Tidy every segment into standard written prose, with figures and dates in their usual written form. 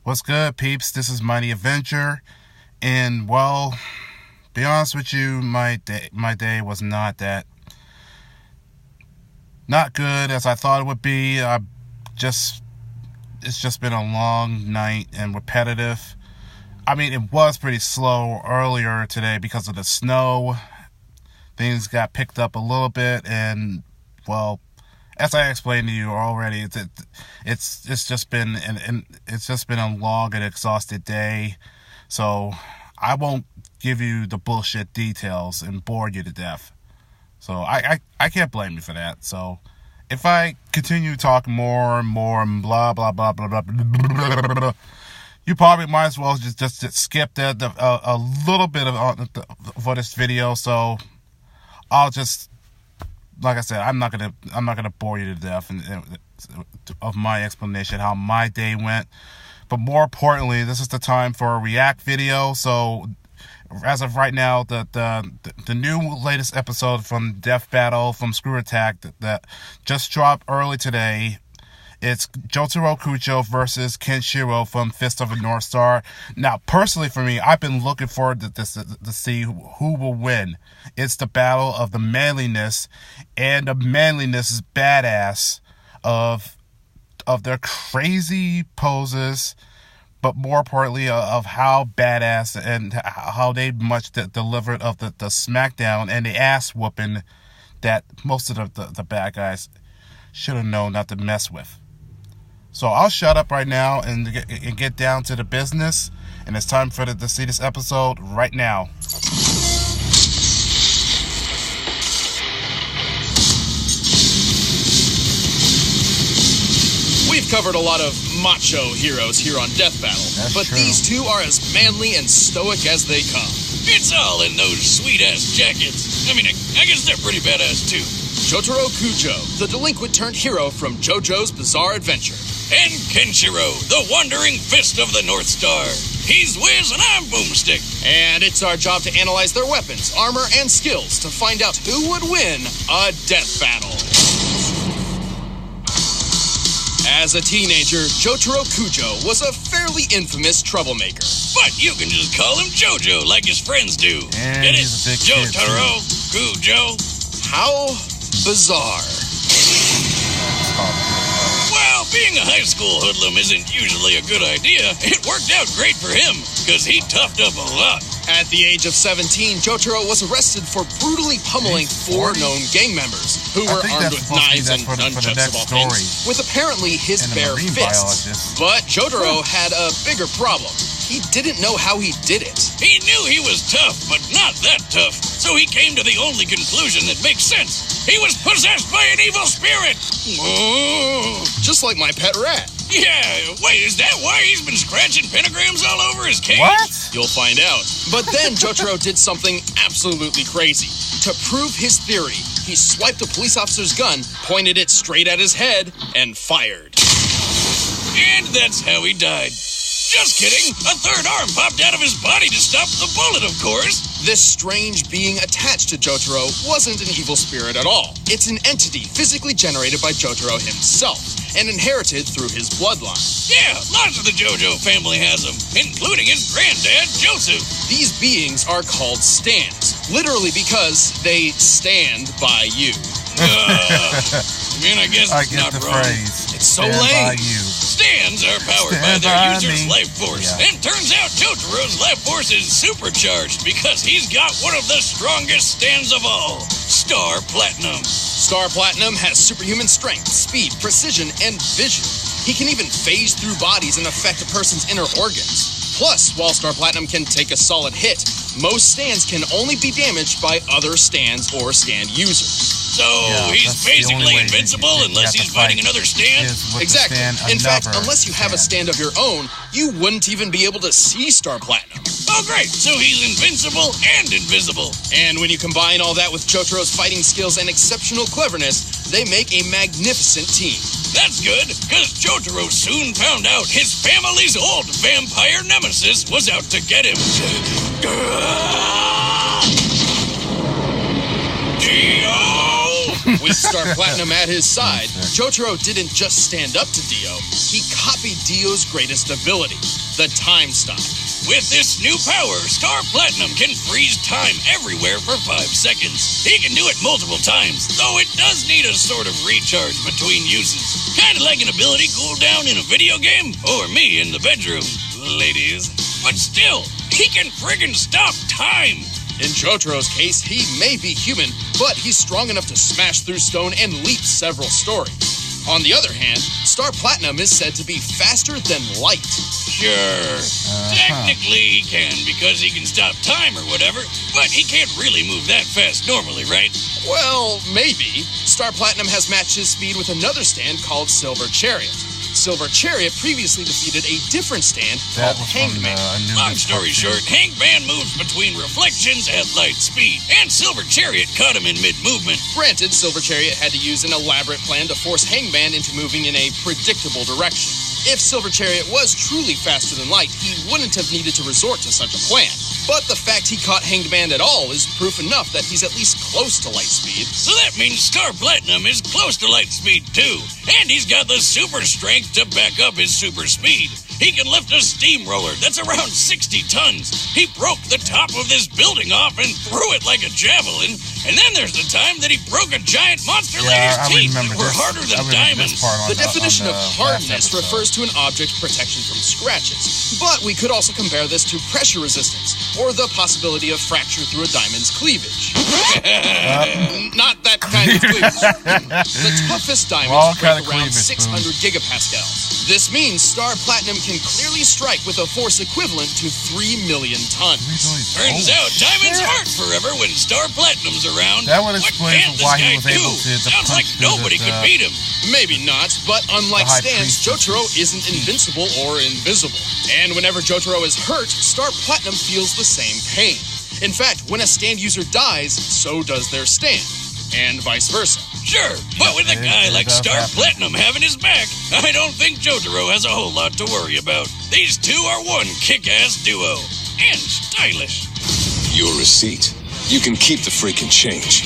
What's good, peeps? This is Mighty Avenger, and well, be honest with you, my day was not good as I thought it would be. It's just been a long night and repetitive. I mean, it was pretty slow earlier today because of the snow. Things got picked up a little bit, and well, as I explained to you already, it's just been a long and exhausted day. So I won't give you the bullshit details and bore you to death. So I can't blame you for that. So if I continue talking more and blah blah blah blah blah, blah you probably might as well just skip that a little bit for this video. So I'll just, like I said, I'm not gonna bore you to death of my explanation how my day went. But more importantly, this is the time for a react video. So as of right now, the new latest episode from Death Battle from Screw Attack that just dropped early today. It's Jotaro Kujo versus Kenshiro from Fist of the North Star. Now, personally for me, I've been looking forward to this to see who will win. It's the battle of the manliness, and the manliness is badass of their crazy poses, but more importantly of how badass and how they much delivered of the smackdown and the ass whooping that most of the bad guys should have known not to mess with. So I'll shut up right now and get down to the business. And it's time for to see this episode right now. We've covered a lot of macho heroes here on Death Battle, but true. These two are as manly and stoic as they come. It's all in those sweet-ass jackets. I mean, I guess they're pretty badass, too. Jotaro Kujo, the delinquent turned hero from JoJo's Bizarre Adventure. And Kenshiro, the wandering fist of the North Star. He's Wiz and I'm Boomstick. And it's our job to analyze their weapons, armor, and skills to find out who would win a death battle. As a teenager, Jotaro Kujo was a fairly infamous troublemaker. But you can just call him JoJo like his friends do. And get it? he's a big Jotaro Kujo. How bizarre. Well, being a high school hoodlum isn't usually a good idea. It worked out great for him, because he toughed up a lot. At the age of 17, Jotaro was arrested for brutally pummeling 4 known gang members who were armed with knives and nunchucks of all things, with apparently his bare fists. But Jotaro had a bigger problem. He didn't know how he did it. He knew he was tough, but not that tough. So he came to the only conclusion that makes sense. He was possessed by an evil spirit. Oh, just like my pet rat. Yeah, wait, is that why he's been scratching pentagrams all over his cage? What? You'll find out. But then Jotaro did something absolutely crazy. To prove his theory, he swiped a police officer's gun, pointed it straight at his head, and fired. And that's how he died. Just kidding. A third arm popped out of his body to stop the bullet, of course. This strange being attached to Jotaro wasn't an evil spirit at all. It's an entity physically generated by Jotaro himself and inherited through his bloodline. Yeah, lots of the JoJo family has them, including his granddad, Joseph. These beings are called stands, literally because they stand by you. I guess I it's get not the wrong. phrase. It's so Stand lame. by you. Stands are powered by Stand their by user's me. life force. Yeah. And turns out Jotaro's life force is supercharged because he's got one of the strongest stands of all, Star Platinum. Star Platinum has superhuman strength, speed, precision, and vision. He can even phase through bodies and affect a person's inner organs. Plus, while Star Platinum can take a solid hit, most stands can only be damaged by other stands or stand users. So he's that's the only basically way invincible you unless have to he's fighting fight another stand? is with the Exactly. stand In fact, another unless you have a stand of your own, you wouldn't even be able to see Star Platinum. Oh, great. So he's invincible and invisible. And when you combine all that with Jotaro's fighting skills and exceptional cleverness, they make a magnificent team. That's good, because Jotaro soon found out his family's old vampire nemesis was out to get him. Dio! With Star Platinum at his side, Jotaro didn't just stand up to Dio, he copied Dio's greatest ability, the time stop. With this new power, Star Platinum can freeze time everywhere for 5 seconds. He can do it multiple times, though it does need a sort of recharge between uses. Kinda like an ability cooldown in a video game, or me in the bedroom, ladies. But still, he can friggin' stop time! In Jotaro's case, he may be human, but he's strong enough to smash through stone and leap several stories. On the other hand, Star Platinum is said to be faster than light. Sure. Technically he can, because he can stop time or whatever, but he can't really move that fast normally, right? Well, maybe. Star Platinum has matched his speed with another stand called Silver Chariot. Silver Chariot previously defeated a different stand called Hangman. Long story short, Hangman moves between reflections at light speed, and Silver Chariot caught him in mid-movement. Granted, Silver Chariot had to use an elaborate plan to force Hangman into moving in a predictable direction. If Silver Chariot was truly faster than light, he wouldn't have needed to resort to such a plan. But the fact he caught Hanged Man at all is proof enough that he's at least close to light speed. So that means Star Platinum is close to light speed too, and he's got the super strength to back up his super speed. He can lift a steamroller that's around 60 tons. He broke the top of this building off and threw it like a javelin. And then there's the time that he broke a giant monster lady's teeth that were harder than diamonds. The definition of hardness refers to an object protection from scratches. But we could also compare this to pressure resistance, or the possibility of fracture through a diamond's cleavage. Not that kind of cleavage. The toughest diamonds break around 600 gigapascals. This means Star Platinum can clearly strike with a force equivalent to 3 million tons. Turns out diamonds aren't forever when Star Platinum's around. That would explain why he was able to Sounds like nobody could beat him. Maybe not, but unlike stands, Jotaro isn't invincible or invisible. And whenever Jotaro is hurt, Star Platinum feels the same pain. In fact, when a stand user dies, so does their stand. And vice versa. Sure, but with a guy like Star Platinum having his back, I don't think Jotaro has a whole lot to worry about. These two are one kick-ass duo. And stylish. Your receipt. You can keep the freaking change.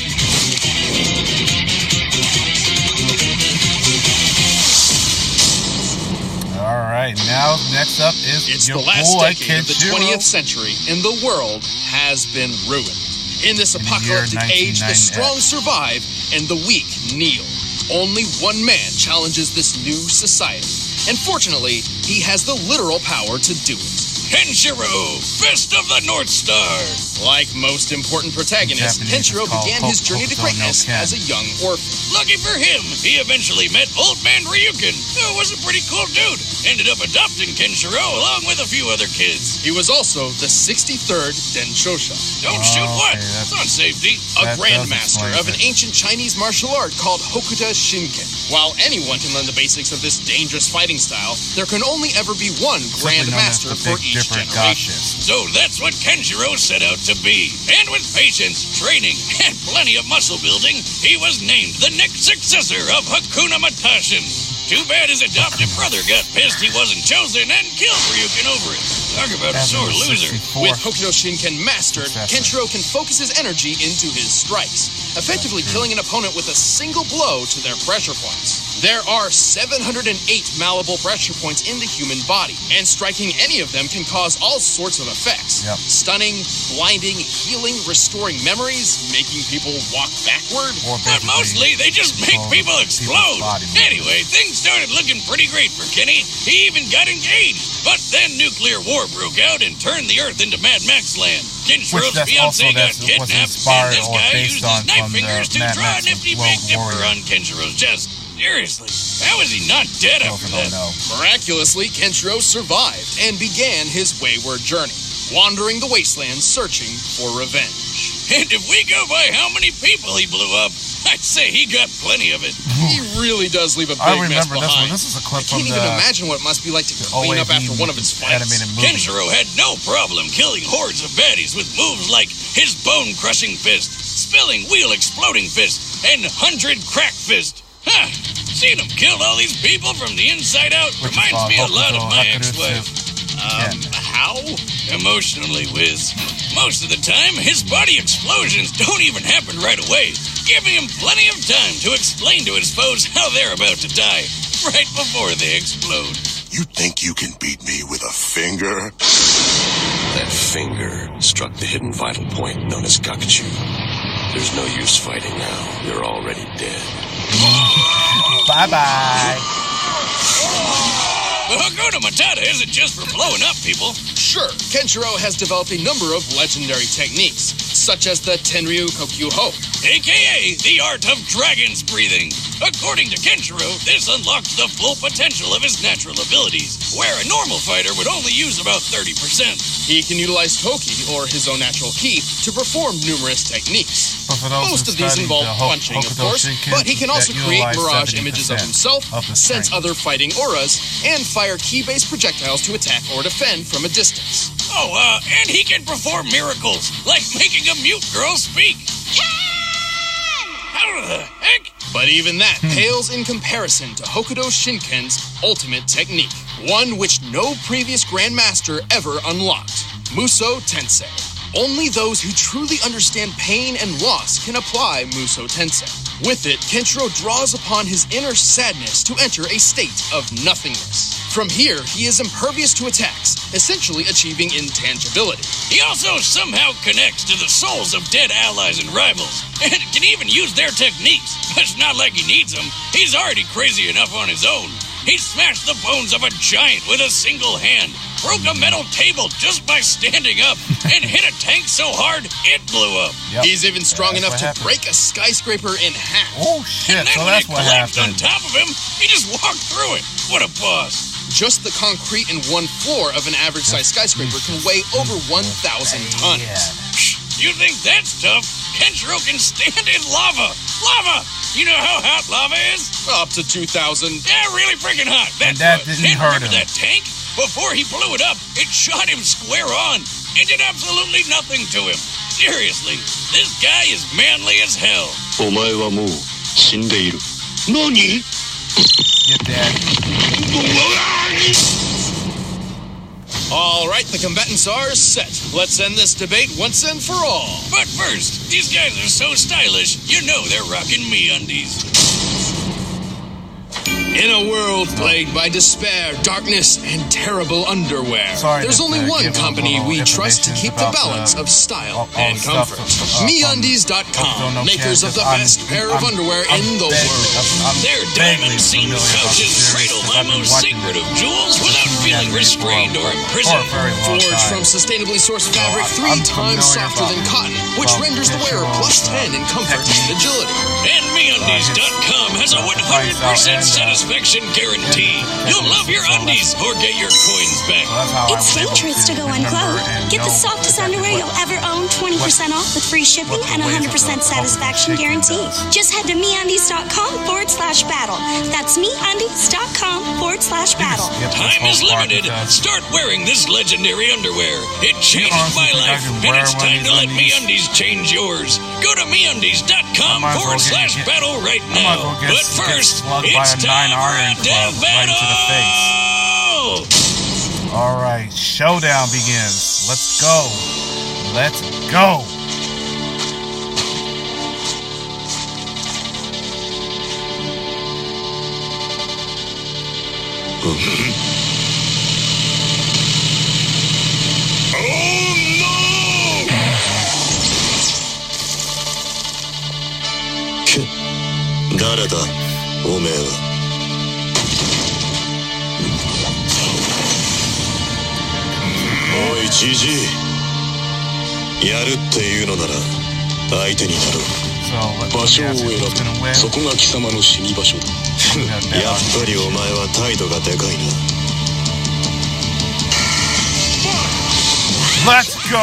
Alright, now next up is it's your the last boy, decade of the Kenshiro. 20th century, and the world has been ruined. In this apocalyptic age, the strong survive and the weak kneel. Only one man challenges this new society. And fortunately, he has the literal power to do it. Kenshiro, Fist of the North Star. Like most important protagonists, Kenshiro began his journey to greatness as a young orphan. Lucky for him, he eventually met Old Man Ryukin, who was a pretty cool dude. Ended up adopting Kenshiro along with a few other kids. He was also the 63rd Denshosha. Don't shoot what? It's on safety. A grandmaster of an ancient Chinese martial art called Hokuto Shinken. While anyone can learn the basics of this dangerous fighting style, there can only ever be one grandmaster for each generation. So that's what Kenshiro set out to be. And with patience, training, and plenty of muscle building, he was named the next successor of Hakuna Matashin. Too bad his adopted brother got pissed he wasn't chosen and killed Ryukin over it. Talk about a sore loser. With Hokuto Shinken mastered, Kenshiro can focus his energy into his strikes, effectively killing an opponent with a single blow to their pressure points. There are 708 malleable pressure points in the human body, and striking any of them can cause all sorts of effects. Stunning, blinding, healing, restoring memories, making people walk backward. But mostly, they just make people explode. Anyway, things started looking pretty great for Kenny. He even got engaged. But then nuclear war broke out and turned the Earth into Mad Max land. Kenshiro's fiancé got kidnapped, and this guy used his knife fingers to draw a nifty big dipper on Kenshiro's chest. Seriously, how is he not dead after that? Miraculously, Kenshiro survived and began his wayward journey, wandering the wastelands searching for revenge. And if we go by how many people he blew up, I'd say he got plenty of it. He really does leave a big mess behind. This is a clip I can't even imagine what it must be like to clean up after one of his fights. Kenshiro had no problem killing hordes of baddies with moves like his bone-crushing fist, spilling wheel-exploding fist, and 100 crack fist. Huh. Seeing him kill all these people from the inside out reminds me a lot of my ex-wife. How? Emotionally, Wiz. Most of the time, his body explosions don't even happen right away. giving him plenty of time to explain to his foes how they're about to die, right before they explode. You think you can beat me with a finger? That finger struck the hidden vital point known as Gakuchu. There's no use fighting now. You're already dead. Bye-bye. The Hokuto Matata isn't just for blowing up people. Sure, Kenshiro has developed a number of legendary techniques, such as the Tenryu Kokyuho, a.k.a. the art of dragon's breathing. According to Kenshiro, this unlocks the full potential of his natural abilities, where a normal fighter would only use about 30%. He can utilize Toki, or his own natural ki, to perform numerous techniques. Most of these involve punching, of course, but he can also create mirage images of himself, sense other fighting auras, and fire ki-based projectiles to attack or defend from a distance. Oh, and he can perform miracles, like making a mute girl speak. How the heck? But even that pales in comparison to Hokuto Shinken's ultimate technique, one which no previous Grandmaster ever unlocked, Muso Tensei. Only those who truly understand pain and loss can apply Muso Tensei. With it, Kenshiro draws upon his inner sadness to enter a state of nothingness. From here, he is impervious to attacks, essentially achieving intangibility. He also somehow connects to the souls of dead allies and rivals, and can even use their techniques. But it's not like he needs them. He's already crazy enough on his own. He smashed the bones of a giant with a single hand, broke a metal table just by standing up, and hit a tank so hard it blew up. Yep. He's even strong enough to break a skyscraper in half. Oh shit, and then so when that's it what collapsed happened. on top of him, he just walked through it. What a boss. Just the concrete in one floor of an average-sized skyscraper can weigh over 1,000 tons. You think that's tough? Kenshiro can stand in lava. Lava! You know how hot lava is? Up to 2,000. Yeah, really freaking hot. That's And that what. didn't hurt remember him. that tank? Before he blew it up, it shot him square on. It did absolutely nothing to him. Seriously, this guy is manly as hell. お前はもう死んでいる。何? Get that. All right, the combatants are set. Let's end this debate once and for all. But first, these guys are so stylish, you know they're rocking MeUndies. In a world plagued by despair, darkness, and terrible underwear, there's only one company we trust to keep the balance of style and comfort. MeUndies.com, makers of the best pair of underwear in the world. Their diamond-seamed couches cradle my most sacred of jewels without feeling restrained or imprisoned. Forged from sustainably sourced fabric 3 times softer than cotton, which renders the wearer plus 10 in comfort and agility. And MeUndies.com has a 100% satisfaction guarantee. You'll love your undies or get your coins back. It's dangerous to go unclothed. Get the softest underwear you'll ever own, 20% off with free shipping and 100% satisfaction guarantee. Just head to MeUndies.com/battle. That's MeUndies.com/battle. Time is limited. Start wearing this legendary underwear. It changed my life, and it's time to let MeUndies change yours. Go to MeUndies.com/battle right now. But first, it's time for a death battle! Alright, showdown begins. Let's go. Let's go.誰だおめえは。おいじじい、やるっていうのなら相手になろう。場所を選ぶ。そこが貴様の死に場所だ。やっぱりお前は態度がでかいな。Let's go!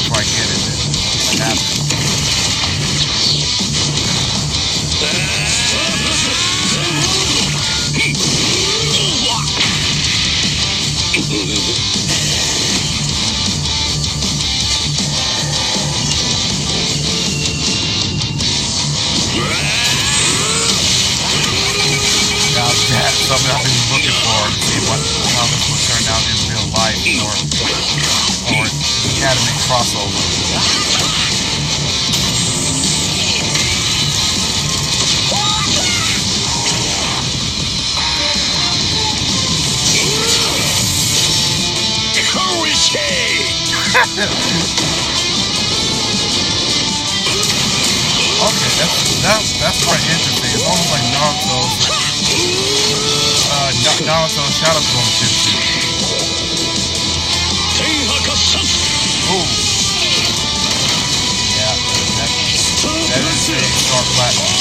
Before I get it, what happened? That's something I've been looking for to see how this will turn out in real life or anime crossover. Okay, that's quite interesting. It's almost like Naruto's Shadow Clone Jutsu. Ooh. Yeah, that is a Star Platinum.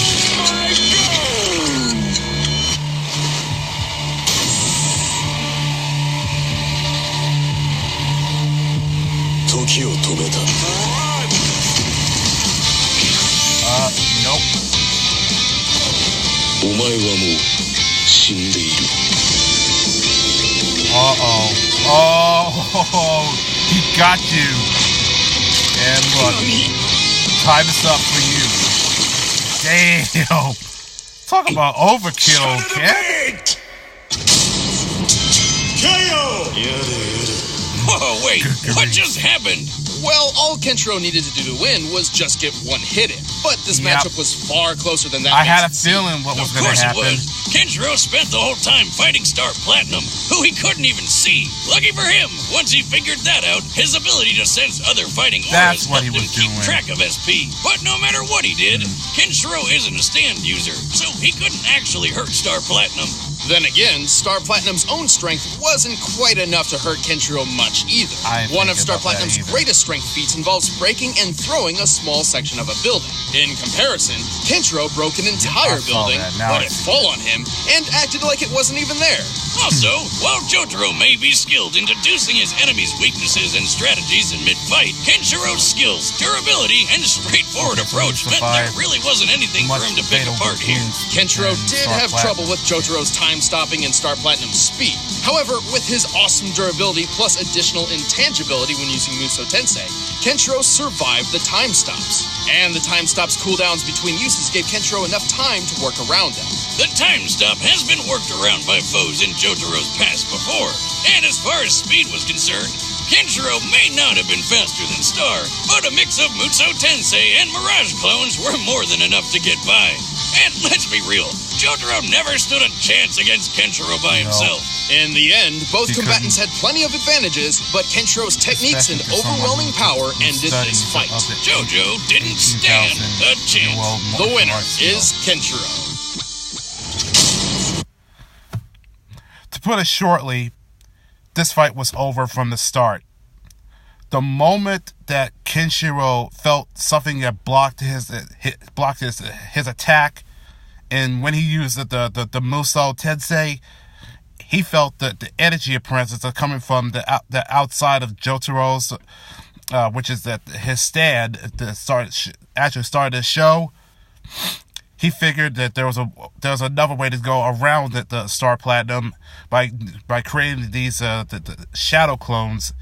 Nope. Oh, he got you. And look, time is up for you. Damn. Talk about overkill, kid. Whoa, wait, what just happened? Well, all Kenshiro needed to do to win was just get one hit in. But this matchup was far closer than that. I had a feeling what was going to happen. Of course it was. Kenshiro spent the whole time fighting Star Platinum, who he couldn't even see. Lucky for him, once he figured that out, his ability to sense other fighting auras helped him keep track of SP. But no matter what he did, Kenshiro isn't a stand user, so he couldn't actually hurt Star Platinum. Then again, Star Platinum's own strength wasn't quite enough to hurt Kenshiro much either. One of Star Platinum's greatest strength feats involves breaking and throwing a small section of a building. In comparison, Kenshiro broke an entire building, let it fall on him, and acted like it wasn't even there. Also, while Jotaro may be skilled in deducing his enemy's weaknesses and strategies in mid-fight, Kenshiro's skills, durability, and straightforward approach meant there really wasn't anything for him to pick apart here. Kenshiro did have trouble with Jotaro's time-stopping and Star Platinum's speed. However, with his awesome durability plus additional intangibility when using Muso Tensei, Kenshiro survived the time stops. And the time stops cooldowns between uses gave Kenshiro enough time to work around them. The time stop has been worked around by foes in Jotaro's past before, and as far as speed was concerned, Kenshiro may not have been faster than Star, but a mix of Muso Tensei and Mirage clones were more than enough to get by. And let's be real, Jotaro never stood a chance against Kenshiro by himself. In the end, both combatants had plenty of advantages, but Kenshiro's techniques and overwhelming power ended this fight. Jojo didn't stand a chance. The winner is Kenshiro. To put it shortly, this fight was over from the start. The moment that Kenshiro felt something that blocked his attack, and when he used the Muso Tensei, he felt the energy appearances are coming from the outside of Jotaro's, which is that his stand actually started to show. He figured that there was another way to go around the Star Platinum by creating these the shadow clones,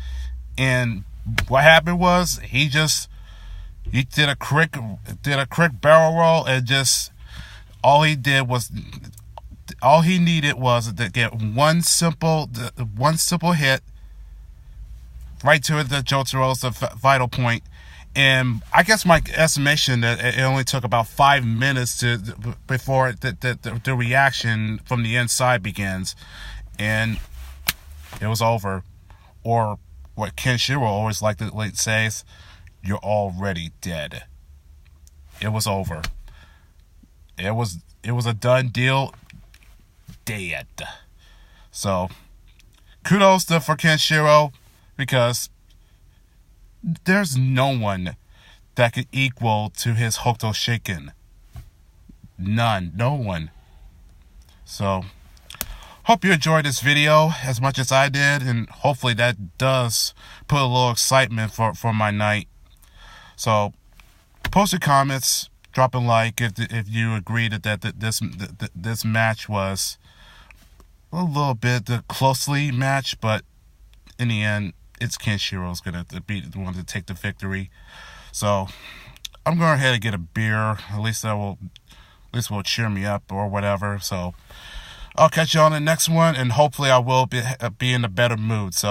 and what happened was he did a quick barrel roll, and just all he needed was to get one simple hit right to the Jotaro's vital point. And I guess my estimation that it only took about 5 minutes before the reaction from the inside begins, and it was over. Or what Kenshiro always liked to say, "You're already dead." It was over. It was a done deal. Dead. So kudos for Kenshiro, because there's no one that could equal to his Hokuto Shinken. None. No one. So, hope you enjoyed this video as much as I did, and hopefully that does put a little excitement for my night. So, post your comments, drop a like if you agree that this match was a little bit closely matched, but in the end, it's Kenshiro's gonna be the one to take the victory. So I'm going ahead and get a beer. At least will cheer me up or whatever. So I'll catch you on the next one, and hopefully I will be in a better mood. So.